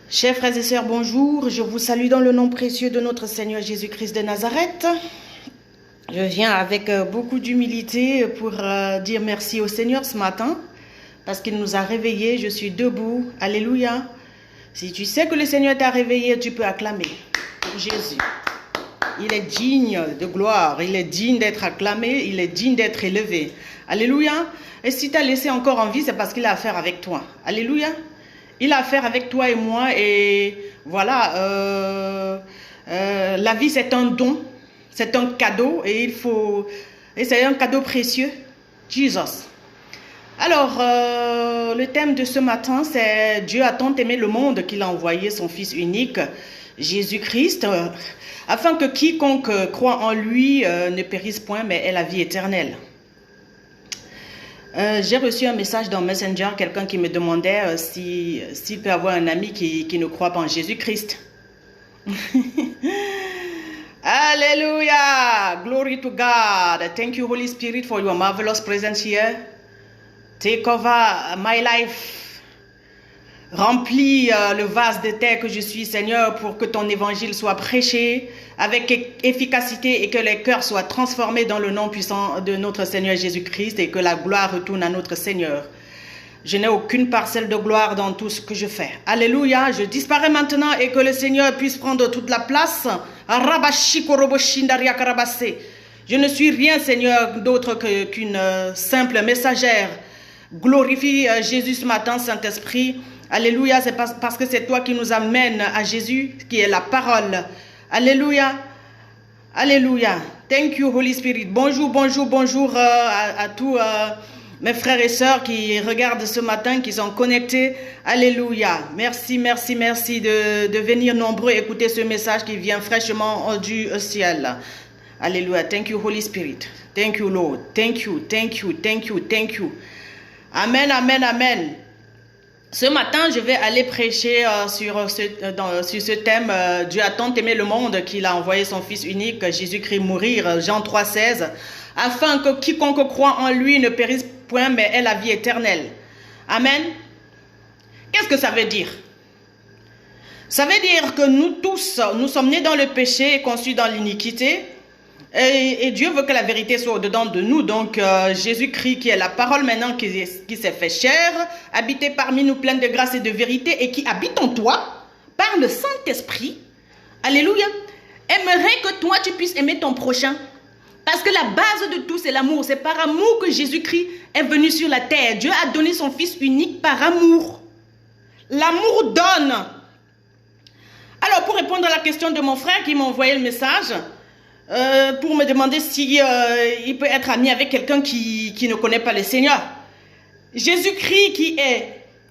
Chers frères et sœurs, bonjour. Je vous salue dans le nom précieux de notre Seigneur Jésus-Christ de Nazareth. Je viens avec beaucoup d'humilité pour dire merci au Seigneur ce matin parce qu'il nous a réveillés. Je suis debout. Alléluia. Si tu sais que le Seigneur t'a réveillé, tu peux acclamer pour Jésus. Il est digne de gloire. Il est digne d'être acclamé. Il est digne d'être élevé. Alléluia. Et si tu as laissé encore en vie, c'est parce qu'il a affaire avec toi. Alléluia. Il a affaire avec toi et moi et voilà, la vie c'est un don, c'est un cadeau et c'est un cadeau précieux, Jesus. Alors, le thème de ce matin c'est Dieu a tant aimé le monde qu'il a envoyé son Fils unique, Jésus-Christ, afin que quiconque croit en lui ne périsse point mais ait la vie éternelle. J'ai reçu un message dans Messenger, quelqu'un qui me demandait s'il peut avoir un ami qui ne croit pas en Jésus-Christ. Alléluia! Glory to God. Thank you, Holy Spirit, for your marvelous presence here. Take over my life. Remplis le vase de terre que je suis, Seigneur, pour que ton évangile soit prêché avec efficacité et que les cœurs soient transformés dans le nom puissant de notre Seigneur Jésus-Christ et que la gloire retourne à notre Seigneur. Je n'ai aucune parcelle de gloire dans tout ce que je fais. Alléluia, je disparais maintenant et que le Seigneur puisse prendre toute la place. Je ne suis rien, Seigneur, d'autre qu'une simple messagère. Glorifie Jésus ce matin, Saint-Esprit. Alléluia, c'est parce que c'est toi qui nous amènes à Jésus, qui est la parole. Alléluia, alléluia. Thank you, Holy Spirit. Bonjour, bonjour, bonjour à tous mes frères et sœurs qui regardent ce matin, qui sont connectés. Alléluia. Merci, merci, merci de venir nombreux écouter ce message qui vient fraîchement du ciel. Alléluia. Thank you, Holy Spirit. Thank you, Lord. Thank you, thank you, thank you, thank you. Amen, amen, amen. Ce matin, je vais aller prêcher sur ce thème. Dieu a tant aimé le monde qu'il a envoyé son Fils unique, Jésus-Christ, mourir, Jean 3,16, afin que quiconque croit en lui ne périsse point, mais ait la vie éternelle. Amen. Qu'est-ce que ça veut dire? Ça veut dire que nous tous, nous sommes nés dans le péché et conçus dans l'iniquité. Et Dieu veut que la vérité soit au-dedans de nous. Donc Jésus-Christ qui est la parole maintenant qui s'est fait chair, habité parmi nous plein de grâce et de vérité et qui habite en toi par le Saint-Esprit. Alléluia. Aimerait que toi tu puisses aimer ton prochain. Parce que la base de tout c'est l'amour. C'est par amour que Jésus-Christ est venu sur la terre. Dieu a donné son Fils unique par amour. L'amour donne. Alors pour répondre à la question de mon frère qui m'a envoyé le message, pour me demander si il peut être ami avec quelqu'un qui ne connaît pas le Seigneur. Jésus-Christ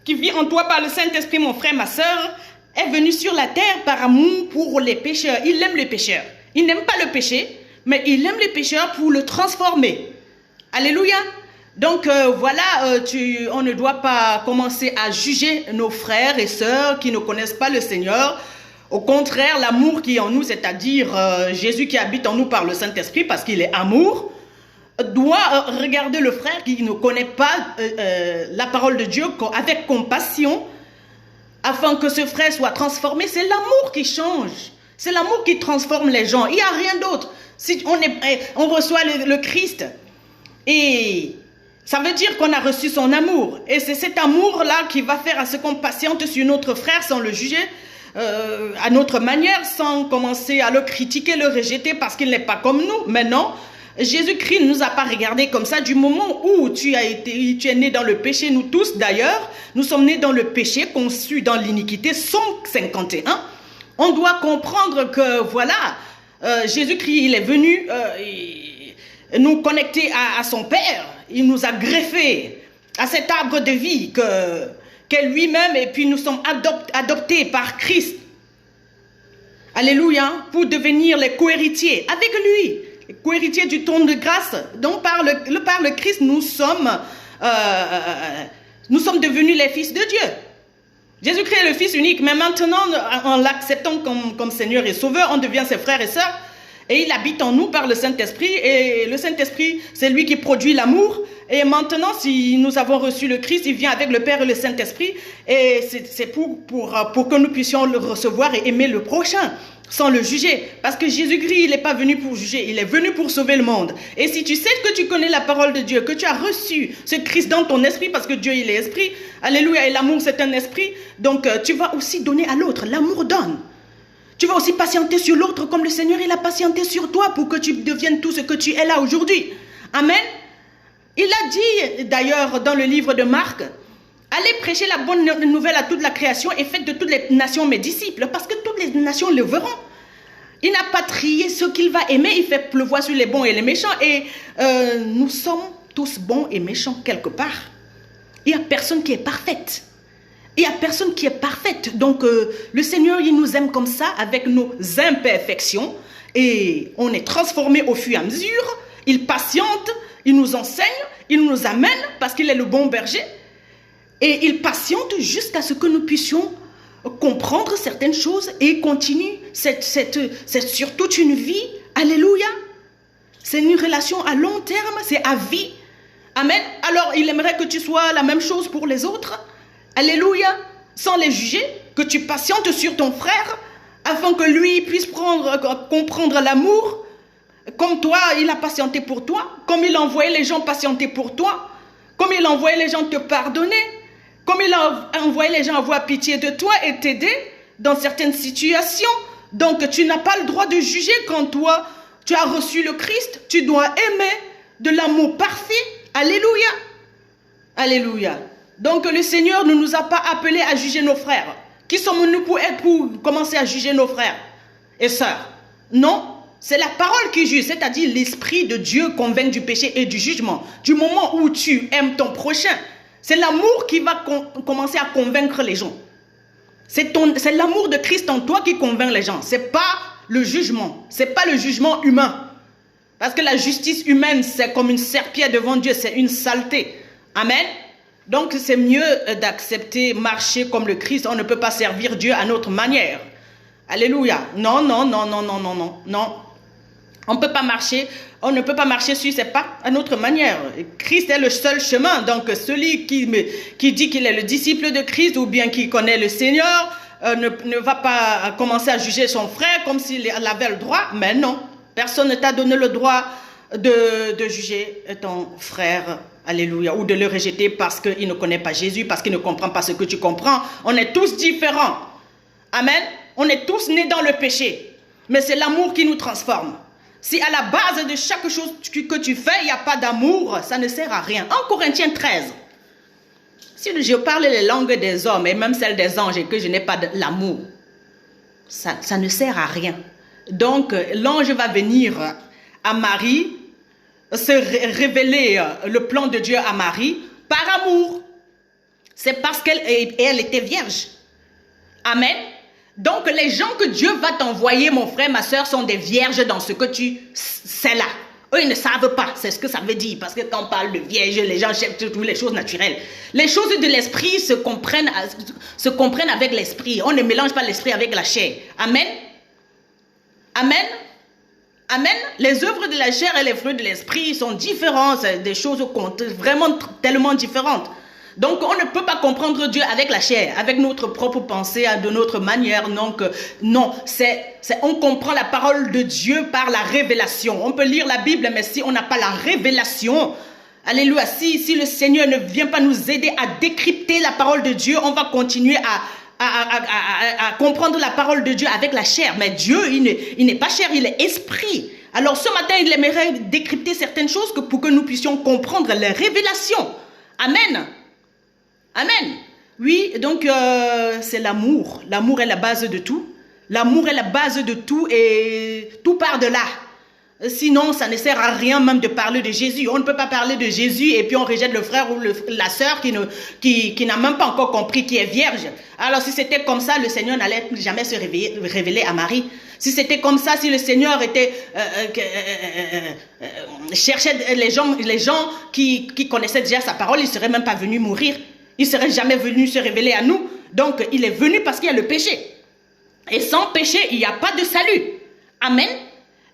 qui vit en toi par le Saint-Esprit, mon frère, ma soeur, est venu sur la terre par amour pour les pécheurs. Il aime les pécheurs. Il n'aime pas le péché, mais il aime les pécheurs pour le transformer. Alléluia. Donc voilà, on ne doit pas commencer à juger nos frères et sœurs qui ne connaissent pas le Seigneur. Au contraire, l'amour qui est en nous, c'est-à-dire Jésus qui habite en nous par le Saint-Esprit, parce qu'il est amour, doit regarder le frère qui ne connaît pas la parole de Dieu avec compassion, afin que ce frère soit transformé. C'est l'amour qui change, c'est l'amour qui transforme les gens. Il n'y a rien d'autre. Si on reçoit le Christ, et ça veut dire qu'on a reçu son amour. Et c'est cet amour-là qui va faire à ce qu'on patiente sur notre frère sans le juger, à notre manière, sans commencer à le critiquer, le rejeter parce qu'il n'est pas comme nous. Mais non, Jésus-Christ ne nous a pas regardé comme ça. Du moment où tu es né dans le péché, nous tous d'ailleurs, nous sommes nés dans le péché, conçus dans l'iniquité, Somme 51. On doit comprendre que voilà, Jésus-Christ, il est venu nous connecter à son Père. Il nous a greffés à cet arbre de vie qu'est lui-même, et puis nous sommes adoptés par Christ. Alléluia, pour devenir les co-héritiers avec lui, les co-héritiers du trône de grâce. Donc par le Christ, nous sommes devenus les fils de Dieu. Jésus-Christ est le Fils unique, mais maintenant, en l'acceptant comme Seigneur et Sauveur, on devient ses frères et sœurs. Et il habite en nous par le Saint-Esprit. Et le Saint-Esprit, c'est lui qui produit l'amour. Et maintenant, si nous avons reçu le Christ, il vient avec le Père et le Saint-Esprit. Et c'est pour que nous puissions le recevoir et aimer le prochain, sans le juger. Parce que Jésus-Christ, il n'est pas venu pour juger, il est venu pour sauver le monde. Et si tu sais que tu connais la parole de Dieu, que tu as reçu ce Christ dans ton esprit, parce que Dieu, il est esprit, alléluia, et l'amour, c'est un esprit, donc tu vas aussi donner à l'autre. L'amour donne. Tu vas aussi patienter sur l'autre comme le Seigneur, il a patienté sur toi pour que tu deviennes tout ce que tu es là aujourd'hui. Amen. Il a dit d'ailleurs dans le livre de Marc, allez prêcher la bonne nouvelle à toute la création et faites de toutes les nations mes disciples, parce que toutes les nations le verront. Il n'a pas trié ce qu'il va aimer, il fait pleuvoir sur les bons et les méchants. Et nous sommes tous bons et méchants quelque part. Il n'y a personne qui est parfaite. Il n'y a personne qui est parfaite. Donc le Seigneur, il nous aime comme ça, avec nos imperfections. Et on est transformé au fur et à mesure. Il patiente, il nous enseigne, il nous amène, parce qu'il est le bon berger. Et il patiente jusqu'à ce que nous puissions comprendre certaines choses et continue. C'est sur toute une vie. Alléluia. C'est une relation à long terme, c'est à vie. Amen. Alors, il aimerait que tu sois la même chose pour les autres. Alléluia. Sans les juger, que tu patientes sur ton frère, afin que lui puisse comprendre l'amour. Comme toi, il a patienté pour toi. Comme il a envoyé les gens patienter pour toi. Comme il a envoyé les gens te pardonner. Comme il a envoyé les gens avoir pitié de toi et t'aider dans certaines situations. Donc, tu n'as pas le droit de juger quand toi, tu as reçu le Christ. Tu dois aimer de l'amour parfait. Alléluia. Alléluia. Donc, le Seigneur ne nous a pas appelés à juger nos frères. Qui sommes-nous pour commencer à juger nos frères et sœurs? Non. C'est la parole qui juge, c'est-à-dire l'Esprit de Dieu convainc du péché et du jugement. Du moment où tu aimes ton prochain, c'est l'amour qui va commencer à convaincre les gens. C'est l'amour de Christ en toi qui convainc les gens. Ce n'est pas le jugement. Ce n'est pas le jugement humain. Parce que la justice humaine, c'est comme une serpillière devant Dieu. C'est une saleté. Amen. Donc, c'est mieux d'accepter, marcher comme le Christ. On ne peut pas servir Dieu à notre manière. Alléluia. Non, non, non, non, non, non, non, non. On peut pas marcher, on ne peut pas marcher sur ses pas à notre manière. Christ est le seul chemin. Donc, celui qui dit qu'il est le disciple de Christ ou bien qui connaît le Seigneur ne va pas commencer à juger son frère comme s'il avait le droit. Mais non, personne ne t'a donné le droit de juger ton frère. Alléluia. Ou de le rejeter parce qu'il ne connaît pas Jésus, parce qu'il ne comprend pas ce que tu comprends. On est tous différents. Amen. On est tous nés dans le péché. Mais c'est l'amour qui nous transforme. Si à la base de chaque chose que tu fais, il n'y a pas d'amour, ça ne sert à rien. En Corinthiens 13, si je parle les langues des hommes et même celles des anges et que je n'ai pas de l'amour, ça ne sert à rien. Donc, l'ange va venir à Marie, se révéler le plan de Dieu à Marie par amour. C'est parce qu'elle était vierge. Amen. Donc, les gens que Dieu va t'envoyer, mon frère, ma soeur, sont des vierges dans ce que tu sais là. Eux, ils ne savent pas, c'est ce que ça veut dire. Parce que quand on parle de vierge, les gens cherchent toutes les choses naturelles. Les choses de l'esprit se comprennent avec l'esprit. On ne mélange pas l'esprit avec la chair. Amen. Amen. Amen. Les œuvres de la chair et les fruits de l'esprit sont différents. C'est des choses vraiment tellement différentes. Donc, on ne peut pas comprendre Dieu avec la chair, avec notre propre pensée, de notre manière. Donc, non, on comprend la parole de Dieu par la révélation. On peut lire la Bible, mais si on n'a pas la révélation, alléluia, si le Seigneur ne vient pas nous aider à décrypter la parole de Dieu, on va continuer à comprendre la parole de Dieu avec la chair. Mais Dieu, il n'est pas chair, il est esprit. Alors, ce matin, il aimerait décrypter certaines choses pour que nous puissions comprendre les révélations. Amen. Amen. Oui, donc c'est l'amour. L'amour est la base de tout. L'amour est la base de tout et tout part de là. Sinon, ça ne sert à rien même de parler de Jésus. On ne peut pas parler de Jésus et puis on rejette le frère ou la sœur qui n'a même pas encore compris, qui est vierge. Alors si c'était comme ça, le Seigneur n'allait jamais se révéler à Marie. Si c'était comme ça, si le Seigneur cherchait les gens qui connaissaient déjà sa parole, il ne serait même pas venu mourir. Il ne serait jamais venu se révéler à nous. Donc, il est venu parce qu'il y a le péché. Et sans péché, il n'y a pas de salut. Amen.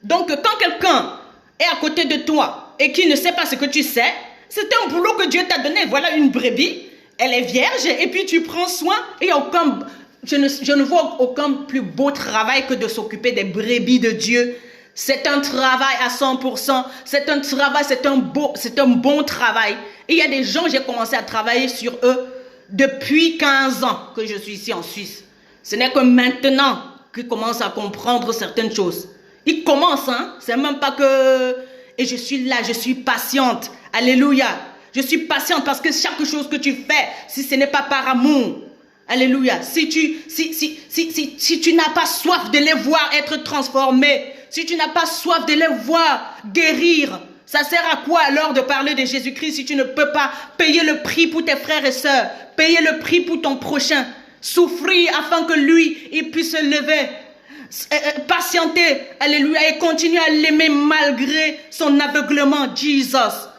Donc, quand quelqu'un est à côté de toi et qui ne sait pas ce que tu sais, C'est un boulot que Dieu t'a donné. Voilà une brebis, elle est vierge et puis tu prends soin. Et je ne vois aucun plus beau travail que de s'occuper des brebis de Dieu. C'est un travail à 100%. C'est un travail, c'est un bon travail. Et il y a des gens, j'ai commencé à travailler sur eux depuis 15 ans que je suis ici en Suisse. Ce n'est que maintenant qu'ils commencent à comprendre certaines choses. Ils commencent, hein. C'est même pas que... Et je suis là, je suis patiente. Alléluia. Je suis patiente parce que chaque chose que tu fais, si ce n'est pas par amour, alléluia, si tu n'as pas soif de les voir être transformés, si tu n'as pas soif de les voir guérir, ça sert à quoi alors de parler de Jésus-Christ si tu ne peux pas payer le prix pour tes frères et sœurs, payer le prix pour ton prochain, souffrir afin que lui, il puisse se lever, patienter, alléluia, et continuer à l'aimer malgré son aveuglement, Jesus.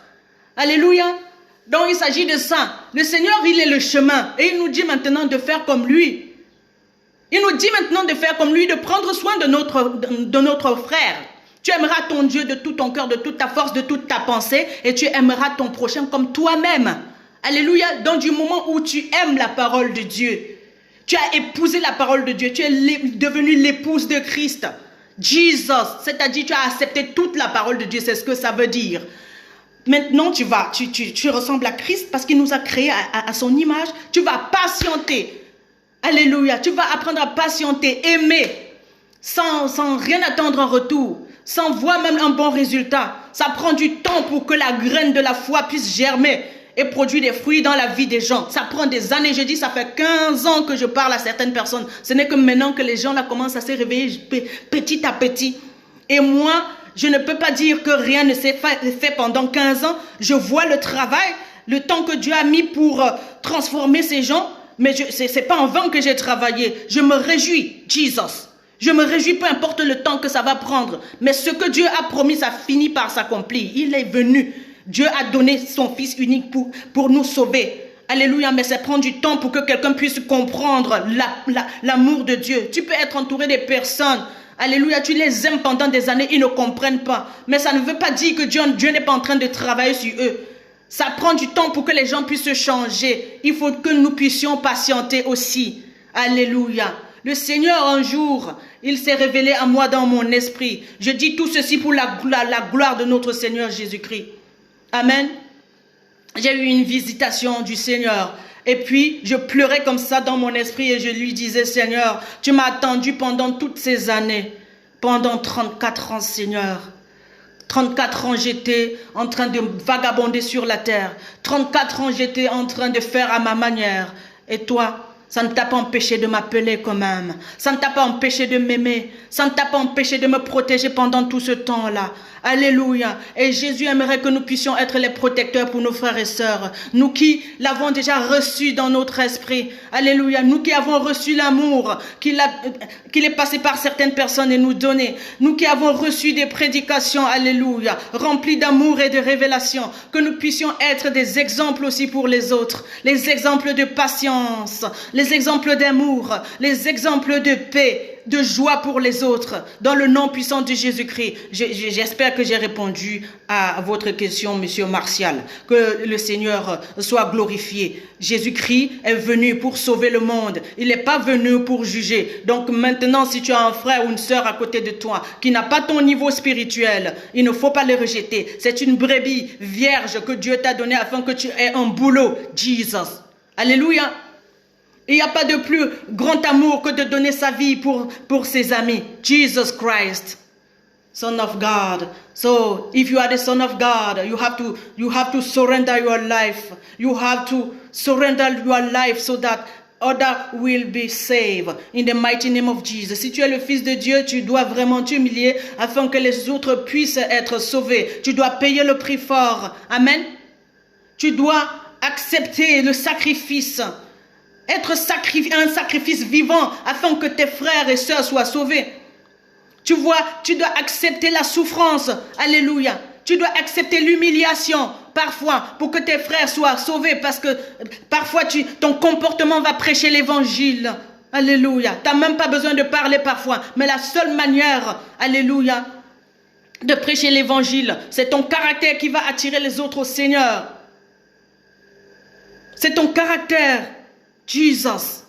Alléluia. Donc il s'agit de ça. Le Seigneur, il est le chemin. Et il nous dit maintenant de faire comme lui. Il nous dit maintenant de faire comme lui, de prendre soin de notre frère. Tu aimeras ton Dieu de tout ton cœur, de toute ta force, de toute ta pensée. Et tu aimeras ton prochain comme toi-même. Alléluia. Donc du moment où tu aimes la parole de Dieu, tu as épousé la parole de Dieu. Tu es devenue l'épouse de Christ. Jesus. C'est-à-dire tu as accepté toute la parole de Dieu. C'est ce que ça veut dire. Maintenant, tu ressembles à Christ parce qu'il nous a créés à son image. Tu vas patienter. Alléluia. Tu vas apprendre à patienter, aimer, sans rien attendre en retour, sans voir même un bon résultat. Ça prend du temps pour que la graine de la foi puisse germer et produire des fruits dans la vie des gens. Ça prend des années. Je dis, ça fait 15 ans que je parle à certaines personnes. Ce n'est que maintenant que les gens là commencent à se réveiller petit à petit. Et moi, je ne peux pas dire que rien ne s'est fait pendant 15 ans. Je vois le travail, le temps que Dieu a mis pour transformer ces gens. Mais ce n'est pas en vain que j'ai travaillé. Je me réjouis, Jesus. Je me réjouis peu importe le temps que ça va prendre. Mais ce que Dieu a promis, ça finit par s'accomplir. Il est venu. Dieu a donné son Fils unique pour nous sauver. Alléluia, mais ça prend du temps pour que quelqu'un puisse comprendre l'amour de Dieu. Tu peux être entouré des personnes. Alléluia, tu les aimes pendant des années, ils ne comprennent pas. Mais ça ne veut pas dire que Dieu n'est pas en train de travailler sur eux. Ça prend du temps pour que les gens puissent changer. Il faut que nous puissions patienter aussi. Alléluia. Le Seigneur, un jour, il s'est révélé à moi dans mon esprit. Je dis tout ceci pour la gloire de notre Seigneur Jésus-Christ. Amen. J'ai eu une visitation du Seigneur. Et puis, je pleurais comme ça dans mon esprit et je lui disais, Seigneur, tu m'as attendu pendant toutes ces années. Pendant 34 ans, Seigneur. 34 ans, j'étais en train de vagabonder sur la terre. 34 ans, j'étais en train de faire à ma manière. Et toi, ça ne t'a pas empêché de m'appeler quand même. Ça ne t'a pas empêché de m'aimer. Ça ne t'a pas empêché de me protéger pendant tout ce temps-là. Alléluia. Et Jésus aimerait que nous puissions être les protecteurs pour nos frères et sœurs. Nous qui l'avons déjà reçu dans notre esprit. Alléluia. Nous qui avons reçu l'amour qu'il est passé par certaines personnes et nous donné. Nous qui avons reçu des prédications. Alléluia. Remplies d'amour et de révélation. Que nous puissions être des exemples aussi pour les autres. Les exemples de patience. Les exemples d'amour. Les exemples de paix. De joie pour les autres, dans le nom puissant de Jésus-Christ. J'espère que j'ai répondu à votre question, Monsieur Martial. Que le Seigneur soit glorifié. Jésus-Christ est venu pour sauver le monde. Il n'est pas venu pour juger. Donc maintenant, si tu as un frère ou une sœur à côté de toi qui n'a pas ton niveau spirituel, il ne faut pas le rejeter. C'est une brebis vierge que Dieu t'a donnée afin que tu aies un boulot. Jesus. Alléluia. Il n'y a pas de plus grand amour que de donner sa vie pour ses amis. Jesus Christ, Son of God. So, if you are the Son of God, you have to surrender your life. You have to surrender your life so that others will be saved. In the mighty name of Jesus. Si tu es le Fils de Dieu, tu dois vraiment t'humilier afin que les autres puissent être sauvés. Tu dois payer le prix fort. Amen. Tu dois accepter le sacrifice. Être un sacrifice vivant afin que tes frères et sœurs soient sauvés. Tu vois, tu dois accepter la souffrance. Alléluia. Tu dois accepter l'humiliation parfois pour que tes frères soient sauvés parce que parfois ton comportement va prêcher l'évangile. Alléluia. Tu n'as même pas besoin de parler parfois. Mais la seule manière, alléluia, de prêcher l'évangile, c'est ton caractère qui va attirer les autres au Seigneur. C'est ton caractère. Jesus.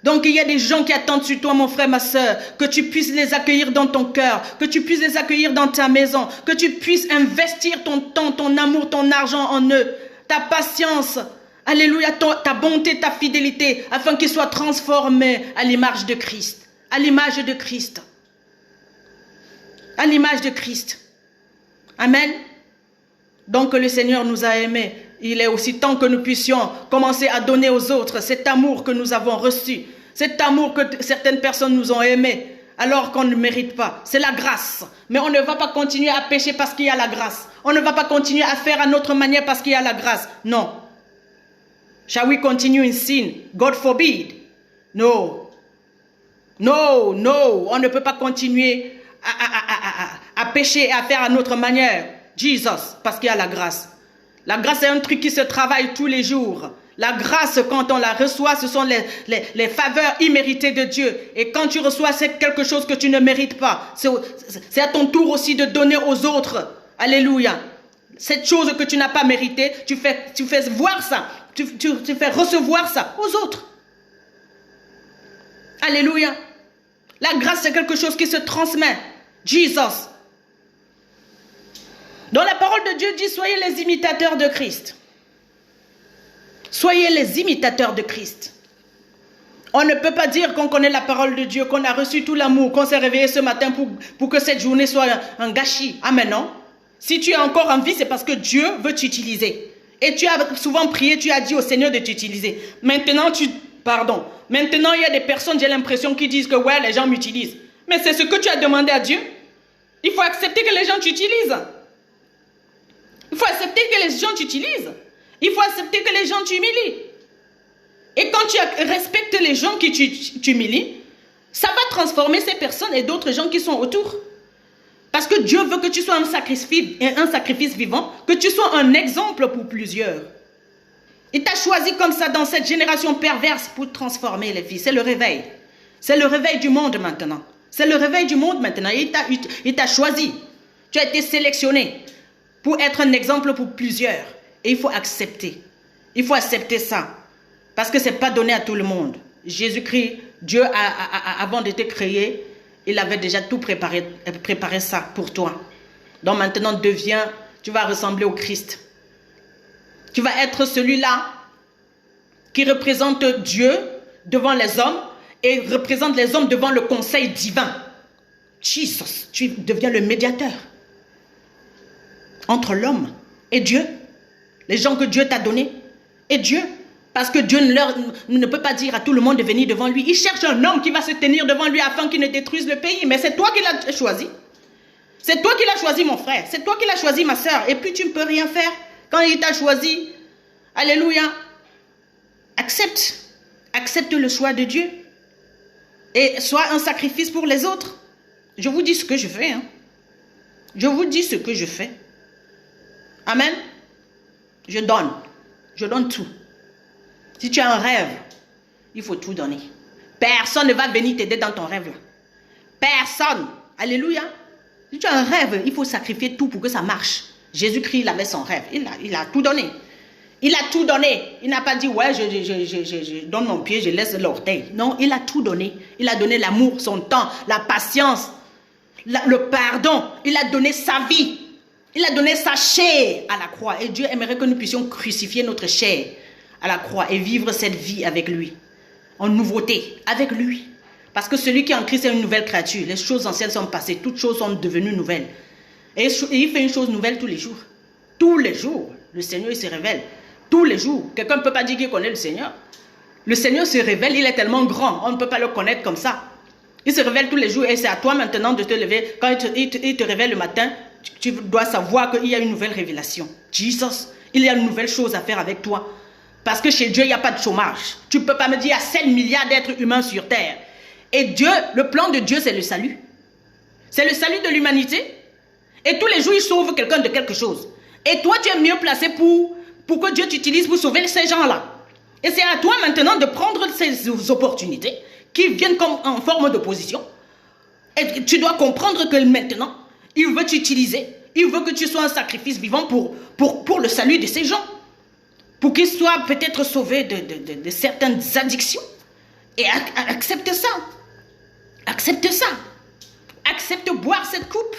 Donc il y a des gens qui attendent sur toi, mon frère, ma soeur, que tu puisses les accueillir dans ton cœur, que tu puisses les accueillir dans ta maison, que tu puisses investir ton temps, ton amour, ton argent en eux, ta patience, alléluia, ta bonté, ta fidélité, afin qu'ils soient transformés à l'image de Christ. À l'image de Christ. À l'image de Christ. Amen. Donc le Seigneur nous a aimés. Il est aussi temps que nous puissions commencer à donner aux autres cet amour que nous avons reçu. Cet amour que certaines personnes nous ont aimé alors qu'on ne mérite pas. C'est la grâce. Mais on ne va pas continuer à pécher parce qu'il y a la grâce. On ne va pas continuer à faire à notre manière parce qu'il y a la grâce. Non. Shall we continue in sin? God forbid. No. No, no. On ne peut pas continuer à pécher et à faire à notre manière. Jesus, parce qu'il y a la grâce. La grâce est un truc qui se travaille tous les jours. La grâce, quand on la reçoit, ce sont les faveurs imméritées de Dieu. Et quand tu reçois, c'est quelque chose que tu ne mérites pas. C'est à ton tour aussi de donner aux autres. Alléluia. Cette chose que tu n'as pas méritée, tu fais voir ça. Tu fais recevoir ça aux autres. Alléluia. La grâce, c'est quelque chose qui se transmet. Jesus. Donc la parole de Dieu dit, soyez les imitateurs de Christ. Soyez les imitateurs de Christ. On ne peut pas dire qu'on connaît la parole de Dieu, qu'on a reçu tout l'amour, qu'on s'est réveillé ce matin pour que cette journée soit un gâchis. Amen, non? Si tu es encore en vie, c'est parce que Dieu veut t'utiliser. Et tu as souvent prié, tu as dit au Seigneur de t'utiliser. Maintenant, Maintenant, il y a des personnes, j'ai l'impression, qui disent que ouais, les gens m'utilisent. Mais c'est ce que tu as demandé à Dieu. Il faut accepter que les gens t'utilisent. Il faut accepter que les gens t'utilisent. Il faut accepter que les gens t'humilient. Et quand tu respectes les gens qui t'humilient, ça va transformer ces personnes et d'autres gens qui sont autour. Parce que Dieu veut que tu sois un sacrifice vivant, que tu sois un exemple pour plusieurs. Il t'a choisi comme ça dans cette génération perverse pour transformer les vies. C'est le réveil. C'est le réveil du monde maintenant. C'est le réveil du monde maintenant. Il t'a choisi. Tu as été sélectionné pour être un exemple pour plusieurs. Et il faut accepter. Il faut accepter ça. Parce que ce n'est pas donné à tout le monde. Jésus-Christ, Dieu, avant de te créer, il avait déjà tout préparé ça pour toi. Donc maintenant, tu vas ressembler au Christ. Tu vas être celui-là qui représente Dieu devant les hommes et représente les hommes devant le conseil divin. Jesus, tu deviens le médiateur entre l'homme et Dieu. Les gens que Dieu t'a donnés et Dieu. Parce que Dieu ne peut pas dire à tout le monde de venir devant lui. Il cherche un homme qui va se tenir devant lui afin qu'il ne détruise le pays. Mais c'est toi qui l'as choisi. C'est toi qui l'as choisi, mon frère. C'est toi qui l'as choisi, ma soeur. Et puis tu ne peux rien faire. Quand il t'a choisi, alléluia, accepte. Accepte le choix de Dieu. Et sois un sacrifice pour les autres. Je vous dis ce que je fais. Hein. Je vous dis ce que je fais. Amen. Je donne tout. Si tu as un rêve, il faut tout donner. Personne ne va venir t'aider dans ton rêve là. Personne. Alléluia. Si tu as un rêve, il faut sacrifier tout pour que ça marche. Jésus-Christ, il avait son rêve. Il a tout donné. Il a tout donné. Il n'a pas dit, ouais, je donne mon pied, je laisse l'orteil. Non, il a tout donné. Il a donné l'amour, son temps, la patience, le pardon. Il a donné sa vie. Il a donné sa chair à la croix. Et Dieu aimerait que nous puissions crucifier notre chair à la croix et vivre cette vie avec lui. En nouveauté, avec lui. Parce que celui qui est en Christ est une nouvelle créature. Les choses anciennes sont passées. Toutes choses sont devenues nouvelles. Et il fait une chose nouvelle tous les jours. Tous les jours. Le Seigneur, il se révèle. Tous les jours. Quelqu'un ne peut pas dire qu'il connaît le Seigneur. Le Seigneur se révèle. Il est tellement grand. On ne peut pas le connaître comme ça. Il se révèle tous les jours. Et c'est à toi maintenant de te lever. Quand il te révèle le matin, tu dois savoir qu'il y a une nouvelle révélation. Jesus, il y a une nouvelle chose à faire avec toi. Parce que chez Dieu, il n'y a pas de chômage. Tu ne peux pas me dire, il y a 7 milliards d'êtres humains sur terre. Et Dieu, le plan de Dieu, c'est le salut. C'est le salut de l'humanité. Et tous les jours, il sauve quelqu'un de quelque chose. Et toi, tu es mieux placé pour que Dieu t'utilise pour sauver ces gens-là. Et c'est à toi maintenant de prendre ces opportunités qui viennent comme en forme d'opposition. Et tu dois comprendre que maintenant, il veut t'utiliser. Il veut que tu sois un sacrifice vivant pour le salut de ces gens. pour qu'il soit peut-être sauvé de certaines addictions. Et accepte ça. Accepte ça. Accepte boire cette coupe.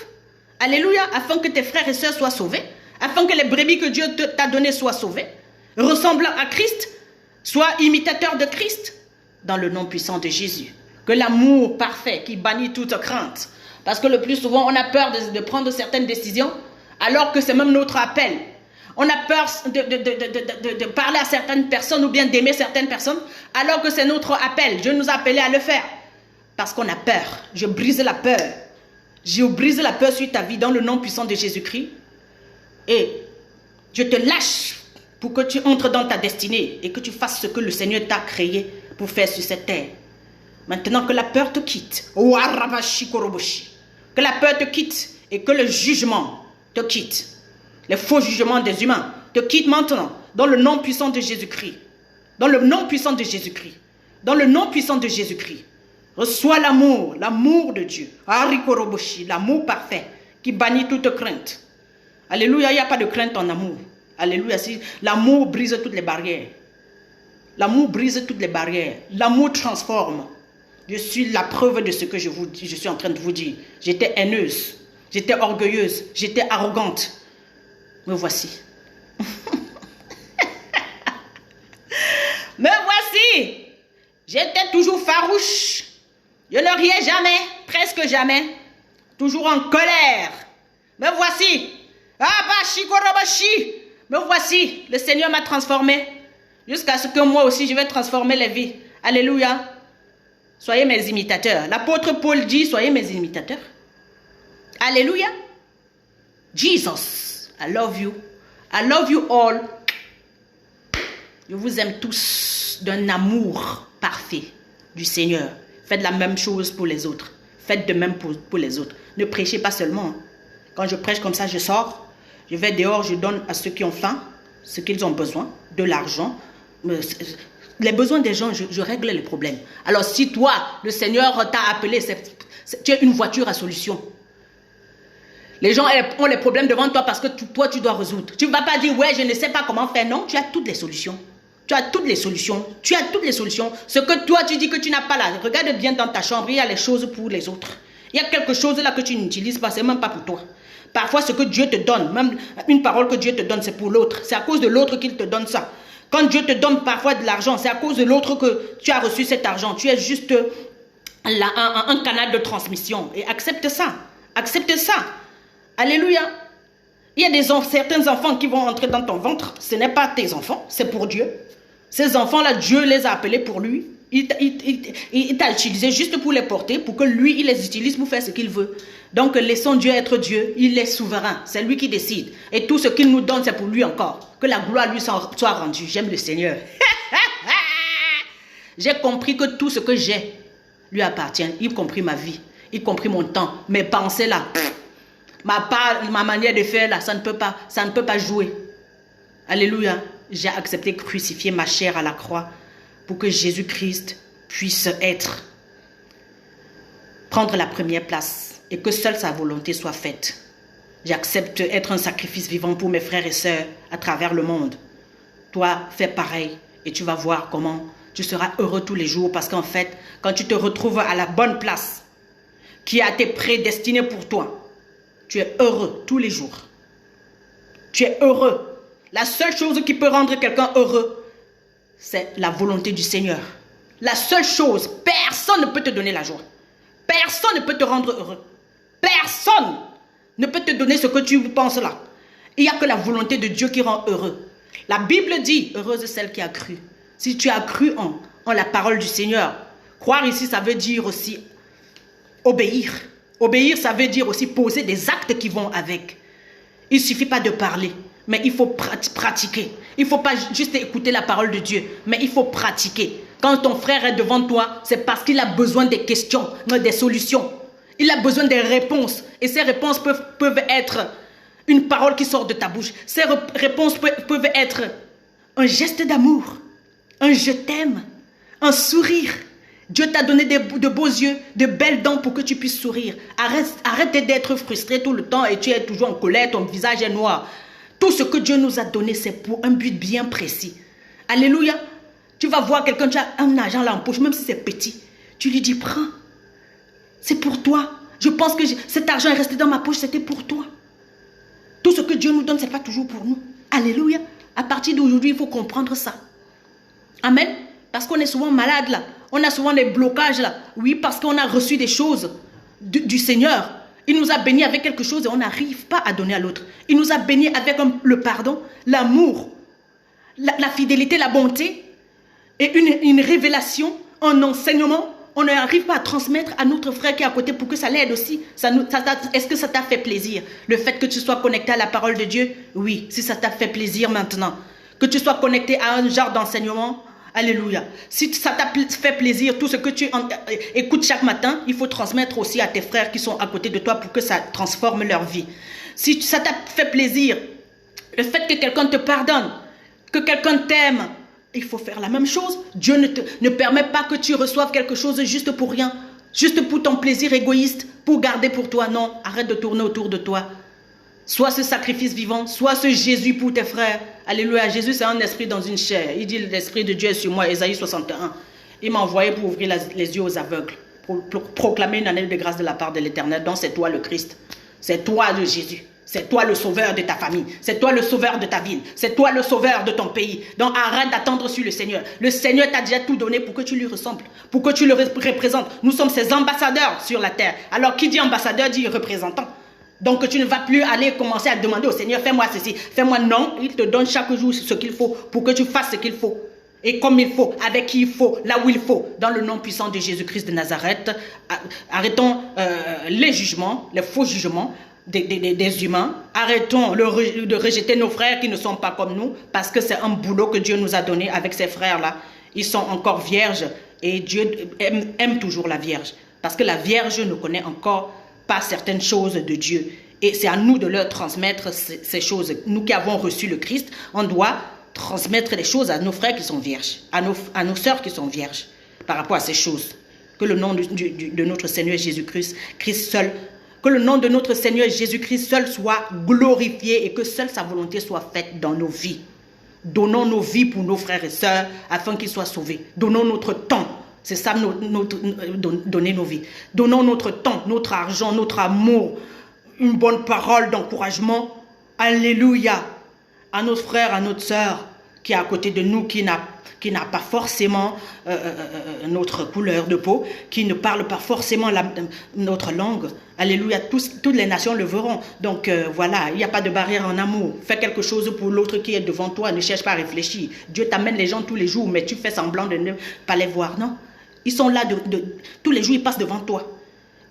Alléluia. Afin que tes frères et sœurs soient sauvés. Afin que les brebis que Dieu t'a données soient sauvées. Ressemblant à Christ. Sois imitateur de Christ. Dans le nom puissant de Jésus. Que l'amour parfait qui bannit toute crainte. Parce que le plus souvent, on a peur de prendre certaines décisions. Alors que c'est même notre appel. On a peur de parler à certaines personnes ou bien d'aimer certaines personnes. Alors que c'est notre appel. Dieu nous a appelés à le faire. Parce qu'on a peur. Je brise la peur. Je brise la peur sur ta vie dans le nom puissant de Jésus-Christ. Et je te lâche pour que tu entres dans ta destinée et que tu fasses ce que le Seigneur t'a créé pour faire sur cette terre. Maintenant que la peur te quitte. Que la peur te quitte et que le jugement te quitte. Les faux jugements des humains te quittent maintenant dans le nom puissant de Jésus-Christ. Dans le nom puissant de Jésus-Christ. Dans le nom puissant de Jésus-Christ. Reçois l'amour, l'amour de Dieu. L'amour parfait qui bannit toute crainte. Alléluia, il n'y a pas de crainte en amour. Alléluia, l'amour brise toutes les barrières. L'amour brise toutes les barrières. L'amour transforme. Je suis la preuve de ce que je suis en train de vous dire. J'étais haineuse, j'étais orgueilleuse, j'étais arrogante. Me voici. Me voici. J'étais toujours farouche. Je ne riais jamais, presque jamais. Toujours en colère. Me voici. Me voici. Le Seigneur m'a transformé. Jusqu'à ce que moi aussi je vais transformer les vies. Alléluia. Soyez mes imitateurs. L'apôtre Paul dit, soyez mes imitateurs. Alléluia. Jesus, I love you. I love you all. Je vous aime tous d'un amour parfait du Seigneur. Faites la même chose pour les autres. Faites de même pour les autres. Ne prêchez pas seulement. Quand je prêche comme ça, je sors. Je vais dehors, je donne à ceux qui ont faim ce qu'ils ont besoin, de l'argent. Les besoins des gens, je règle les problèmes. Alors si toi, le Seigneur t'a appelé, tu es une voiture à solution. Les gens ont les problèmes devant toi parce que toi, tu dois résoudre. Tu ne vas pas dire, ouais, je ne sais pas comment faire. Non, tu as toutes les solutions. Tu as toutes les solutions. Tu as toutes les solutions. Ce que toi, tu dis que tu n'as pas là. Regarde bien dans ta chambre, il y a les choses pour les autres. Il y a quelque chose là que tu n'utilises pas, c'est même pas pour toi. Parfois, ce que Dieu te donne, même une parole que Dieu te donne, c'est pour l'autre. C'est à cause de l'autre qu'il te donne ça. Quand Dieu te donne parfois de l'argent, c'est à cause de l'autre que tu as reçu cet argent. Tu es juste un canal de transmission. Et accepte ça. Accepte ça. Alléluia. Il y a certains enfants qui vont entrer dans ton ventre. Ce n'est pas tes enfants, c'est pour Dieu. Ces enfants-là, Dieu les a appelés pour lui. Il t'a utilisé juste pour les porter, pour que lui, il les utilise pour faire ce qu'il veut. Donc, laissons Dieu être Dieu. Il est souverain. C'est lui qui décide. Et tout ce qu'il nous donne, c'est pour lui encore. Que la gloire lui soit rendue. J'aime le Seigneur. J'ai compris que tout ce que j'ai lui appartient, y compris ma vie, y compris mon temps, mes pensées là. Ma manière de faire là, ça ne peut pas jouer. Alléluia. J'ai accepté de crucifier ma chair à la croix pour que Jésus-Christ puisse prendre la première place et que seule sa volonté soit faite. J'accepte être un sacrifice vivant pour mes frères et sœurs à travers le monde. Toi, fais pareil et tu vas voir comment tu seras heureux tous les jours parce qu'en fait, quand tu te retrouves à la bonne place qui a été prédestinée pour toi, tu es heureux tous les jours. Tu es heureux. La seule chose qui peut rendre quelqu'un heureux, c'est la volonté du Seigneur. La seule chose, personne ne peut te donner la joie. Personne ne peut te rendre heureux. Personne ne peut te donner ce que tu penses là. Il n'y a que la volonté de Dieu qui rend heureux. La Bible dit, heureuse est celle qui a cru. Si tu as cru en la parole du Seigneur, croire ici, ça veut dire aussi obéir. Obéir, ça veut dire aussi poser des actes qui vont avec. Il ne suffit pas de parler, mais il faut pratiquer. Il ne faut pas juste écouter la parole de Dieu, mais il faut pratiquer. Quand ton frère est devant toi, c'est parce qu'il a besoin des questions, des solutions. Il a besoin des réponses. Et ces réponses peuvent être une parole qui sort de ta bouche. Ces réponses peuvent être un geste d'amour, un je t'aime, un sourire. Dieu t'a donné de beaux yeux, de belles dents pour que tu puisses sourire. Arrête d'être frustré tout le temps et tu es toujours en colère, ton visage est noir. Tout ce que Dieu nous a donné, c'est pour un but bien précis. Alléluia. Tu vas voir quelqu'un, tu as un argent là en poche, même si c'est petit. Tu lui dis, prends. C'est pour toi. Je pense que cet argent est resté dans ma poche, c'était pour toi. Tout ce que Dieu nous donne, ce n'est pas toujours pour nous. Alléluia. À partir d'aujourd'hui, il faut comprendre ça. Amen. Parce qu'on est souvent malade là. On a souvent des blocages là. Oui, parce qu'on a reçu des choses du Seigneur. Il nous a bénis avec quelque chose et on n'arrive pas à donner à l'autre. Il nous a bénis avec le pardon, l'amour, la fidélité, la bonté et une révélation, un enseignement. On n'arrive pas à transmettre à notre frère qui est à côté pour que ça l'aide aussi. Est-ce que ça t'a fait plaisir? Le fait que tu sois connecté à la parole de Dieu? Oui, si ça t'a fait plaisir maintenant. Que tu sois connecté à un genre d'enseignement? Alléluia. Si ça t'a fait plaisir, tout ce que tu écoutes chaque matin, il faut transmettre aussi à tes frères qui sont à côté de toi pour que ça transforme leur vie. Si ça t'a fait plaisir, le fait que quelqu'un te pardonne, que quelqu'un t'aime, il faut faire la même chose. Dieu ne permet pas que tu reçoives quelque chose juste pour rien, juste pour ton plaisir égoïste, pour garder pour toi. Non, arrête de tourner autour de toi. Sois ce sacrifice vivant, sois ce Jésus pour tes frères. Alléluia. Jésus, c'est un esprit dans une chair. Il dit, l'esprit de Dieu est sur moi, Ésaïe 61. Il m'a envoyé pour ouvrir les yeux aux aveugles, pour proclamer une année de grâce de la part de l'Éternel. Donc c'est toi le Christ. C'est toi le Jésus. C'est toi le sauveur de ta famille. C'est toi le sauveur de ta ville. C'est toi le sauveur de ton pays. Donc arrête d'attendre sur le Seigneur. Le Seigneur t'a déjà tout donné pour que tu lui ressembles, pour que tu le représentes. Nous sommes ses ambassadeurs sur la terre. Alors qui dit ambassadeur dit représentant. Donc tu ne vas plus aller commencer à demander au Seigneur, fais-moi ceci, fais-moi non. Il te donne chaque jour ce qu'il faut pour que tu fasses ce qu'il faut. Et comme il faut, avec qui il faut, là où il faut. Dans le nom puissant de Jésus-Christ de Nazareth, arrêtons les jugements, les faux jugements des humains. Arrêtons de rejeter nos frères qui ne sont pas comme nous, parce que c'est un boulot que Dieu nous a donné avec ces frères-là. Ils sont encore vierges et Dieu aime toujours la vierge. Parce que la vierge ne connaît encore pas certaines choses de Dieu. Et c'est à nous de leur transmettre ces choses. Nous qui avons reçu le Christ, on doit transmettre les choses à nos frères qui sont vierges, à nos sœurs qui sont vierges, par rapport à ces choses. Que le nom de notre Seigneur Jésus-Christ, que le nom de notre Seigneur Jésus-Christ seul soit glorifié et que seule sa volonté soit faite dans nos vies. Donnons nos vies pour nos frères et sœurs afin qu'ils soient sauvés. Donnons notre temps. C'est ça, donner nos vies. Donnons notre temps, notre argent, notre amour, une bonne parole d'encouragement. Alléluia. À notre frère, à notre sœur qui est à côté de nous, qui n'a pas forcément notre couleur de peau, qui ne parle pas forcément notre langue. Alléluia. Toutes les nations le verront. Donc voilà, il n'y a pas de barrière en amour. Fais quelque chose pour l'autre qui est devant toi. Ne cherche pas à réfléchir. Dieu t'amène les gens tous les jours, mais tu fais semblant de ne pas les voir. Non. Ils sont là tous les jours, ils passent devant toi.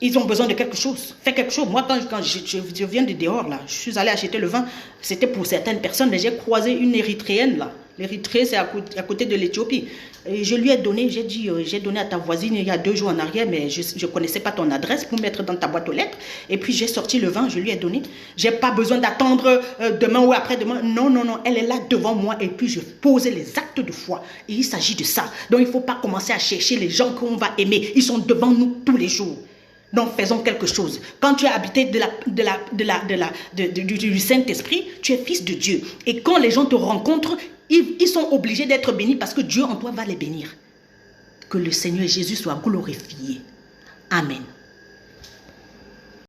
Ils ont besoin de quelque chose. Fais quelque chose. Moi, quand je viens de dehors, là, je suis allée acheter le vin. C'était pour certaines personnes, mais j'ai croisé une Érythréenne, là. L'Érythrée, c'est à côté de l'Éthiopie. Et je lui ai donné, j'ai dit, j'ai donné à ta voisine il y a 2 jours en arrière, mais je ne connaissais pas ton adresse pour mettre dans ta boîte aux lettres. Et puis, j'ai sorti le vin, je lui ai donné. Je n'ai pas besoin d'attendre demain ou après-demain. Non, non, non. Elle est là devant moi. Et puis, je posais les actes de foi. Et il s'agit de ça. Donc, il ne faut pas commencer à chercher les gens qu'on va aimer. Ils sont devant nous tous les jours. Donc faisons quelque chose. Quand tu es habité du Saint-Esprit, tu es fils de Dieu. Et quand les gens te rencontrent, ils sont obligés d'être bénis parce que Dieu en toi va les bénir. Que le Seigneur Jésus soit glorifié. Amen.